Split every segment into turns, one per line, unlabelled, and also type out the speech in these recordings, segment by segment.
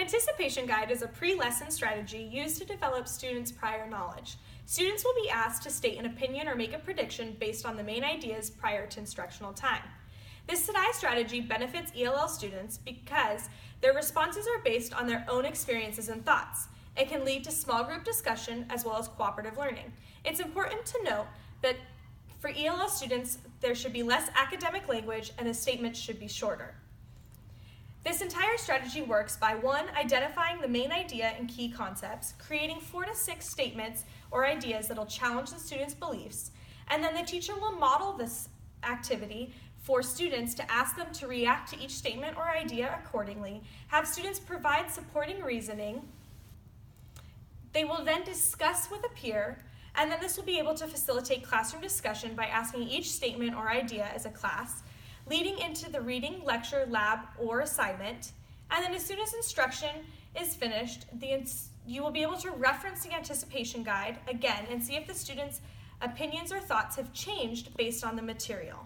anticipation guide is a pre-lesson strategy used to develop students' prior knowledge. Students will be asked to state an opinion or make a prediction based on the main ideas prior to instructional time. This SDAIE strategy benefits ELL students because their responses are based on their own experiences and thoughts. It can lead to small group discussion as well as cooperative learning. It's important to note that for ELL students, there should be less academic language and the statements should be shorter. This entire strategy works by 1, identifying the main idea and key concepts, creating 4 to 6 statements or ideas that will challenge the students' beliefs, and then the teacher will model this activity for students to ask them to react to each statement or idea accordingly, have students provide supporting reasoning. They will then discuss with a peer, and then this will be able to facilitate classroom discussion by asking each statement or idea as a class, leading into the reading, lecture, lab, or assignment. And then as soon as instruction is finished, you will be able to reference the anticipation guide again and see if the students' opinions or thoughts have changed based on the material.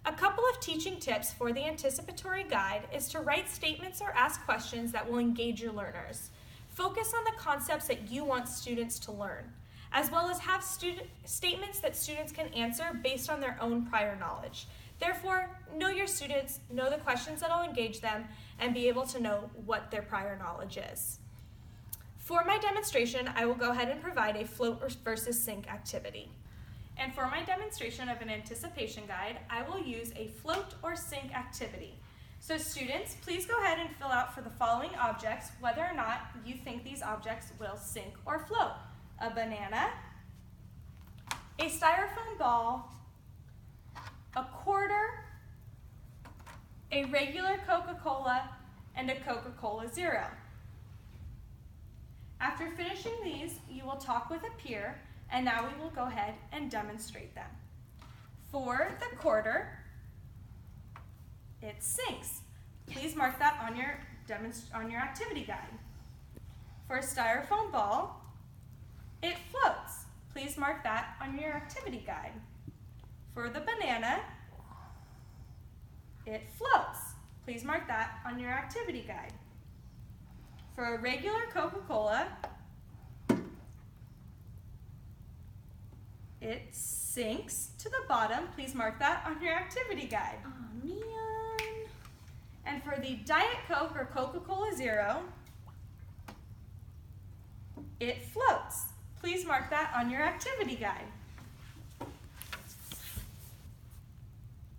A couple of teaching tips for the anticipatory guide is to write statements or ask questions that will engage your learners. Focus on the concepts that you want students to learn, as well as have statements that students can answer based on their own prior knowledge. Therefore, know your students, know the questions that will engage them, and be able to know what their prior knowledge is. For my demonstration, I will go ahead and provide a float versus sink activity. And for my demonstration of an anticipation guide, I will use a float or sink activity. So students, please go ahead and fill out for the following objects whether or not you think these objects will sink or float. A banana, a styrofoam ball, a quarter, a regular Coca-Cola, and a Coca-Cola Zero. After finishing these, you will talk with a peer, and now we will go ahead and demonstrate them. For the quarter, it sinks. Please mark that on your activity guide. For a styrofoam ball, it floats. Please mark that on your activity guide. For the banana, it floats. Please mark that on your activity guide. For a regular Coca-Cola, it sinks to the bottom. Please mark that on your activity guide. Oh, man. And for the Diet Coke or Coca-Cola Zero, it floats. Please mark that on your activity guide.